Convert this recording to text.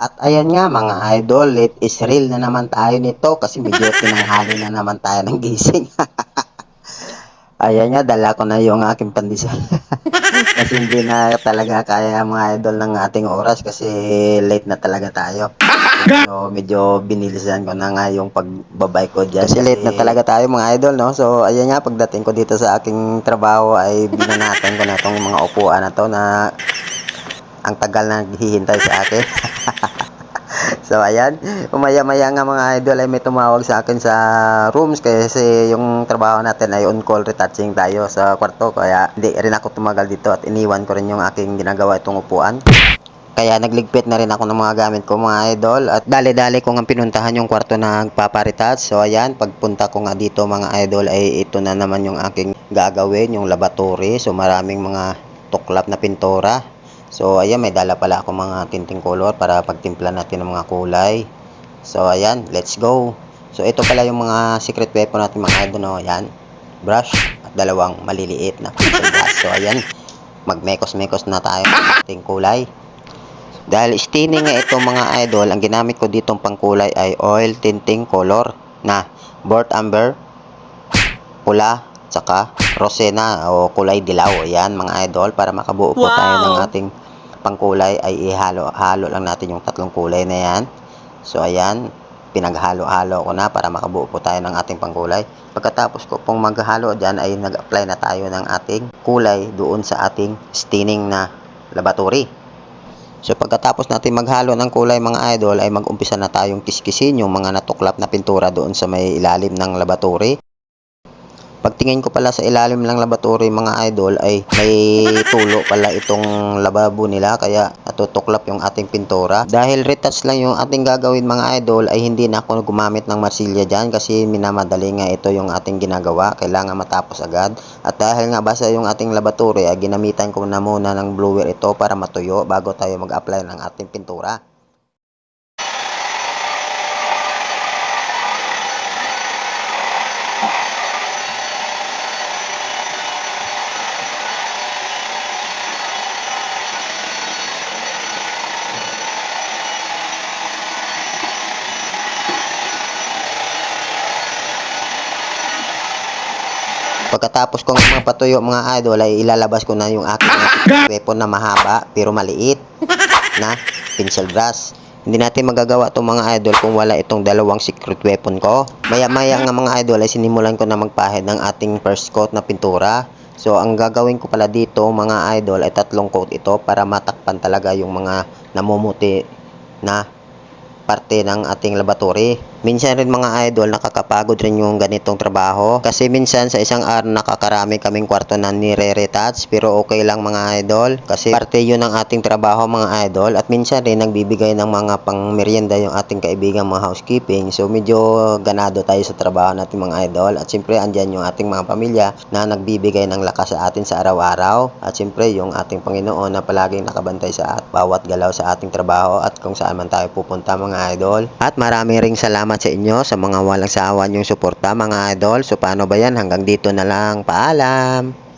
At ayan nga mga idol, it is real na naman tayo nito kasi medyo tinanghali na naman tayo ng gising. Ayan nga, dala ko na yung aking pandesal. Kasi hindi na talaga kaya mga idol ng ating oras kasi late na talaga tayo. So medyo binilisan ko na nga yung pagbabay ko dyan. Kasi late na talaga tayo mga idol, no? So ayan nga, pagdating ko dito sa aking trabaho ay binanatan ko na itong mga upuan na to na ang tagal na naghihintay sa akin. So ayan, umaya-maya nga mga idol ay may tumawag sa akin sa rooms kasi yung trabaho natin ay on-call retouching tayo sa kwarto. Kaya hindi rin ako tumagal dito at iniwan ko rin yung aking ginagawa itong upuan. Kaya nagligpit na rin ako ng mga gamit ko mga idol at dali-dali ko nga pinuntahan yung kwarto na nagpaparetouch. So ayan, pagpunta ko nga dito mga idol ay ito na naman yung aking gagawin, yung laboratory. So maraming mga tuklap na pintura. So ayan, may dala pala ako mga tinting color para pagtimpla natin ng mga kulay. So ayan, let's go. So ito pala yung mga secret weapon natin mga idol, no? Ayan, brush at dalawang maliliit na pencil brush. So ayan, magmekos-mekos na tayo ng ating kulay. Dahil staining nga ito mga idol, ang ginamit ko ditong pangkulay ay oil tinting color na burnt umber, pula, tsaka rosena o kulay dilaw. Ayan mga idol, para makabuo po tayo ng ating pangkulay ay ihalo-halo lang natin yung tatlong kulay na yan. So ayan, pinaghalo-halo ko na para makabuo po tayo ng ating pangkulay. Pagkatapos ko pong maghalo dyan ay nag-apply na tayo ng ating kulay doon sa ating staining na laboratory. So pagkatapos natin maghalo ng kulay mga idol ay mag-umpisa na tayong kiskisin yung mga natuklap na pintura doon sa may ilalim ng laboratory. Pagtingin ko pala sa ilalim ng laboratory mga idol ay may tulo pala itong lababo nila kaya natutuklap yung ating pintura. Dahil retouch lang yung ating gagawin mga idol ay hindi na ako gumamit ng marsilya dyan kasi minamadali nga ito yung ating ginagawa. Kailangan matapos agad. At dahil nga basa yung ating laboratory ay ginamitan ko na muna ng blower ito para matuyo bago tayo mag-apply ng ating pintura. Pagkatapos kong mapatuyo mga idol ay ilalabas ko na yung aking weapon na mahaba pero maliit na pencil brush. Hindi natin magagawa itong mga idol kung wala itong dalawang secret weapon ko. Maya-maya nga mga idol ay sinimulan ko na magpahid ng ating first coat na pintura. So ang gagawin ko pala dito mga idol ay tatlong coat ito para matakpan talaga yung mga namumuti na parte ng ating laboratory. Minsan rin mga idol nakakapagod rin yung ganitong trabaho kasi minsan sa isang araw nakakarami kaming kwarto na nire-retouch pero okay lang mga idol kasi parte yun ng ating trabaho mga idol at minsan rin nagbibigay ng mga pang merienda yung ating kaibigan mga housekeeping. So medyo ganado tayo sa trabaho natin mga idol at siyempre andyan yung ating mga pamilya na nagbibigay ng lakas sa atin sa araw-araw at siyempre yung ating Panginoon na palaging nakabantay sa bawat galaw sa ating trabaho at kung saan man tayo pupunta mga idol. At marami ring salamat sa inyo sa mga walang sawa niyong suporta mga idol. So paano ba yan? Hanggang dito na lang. Paalam!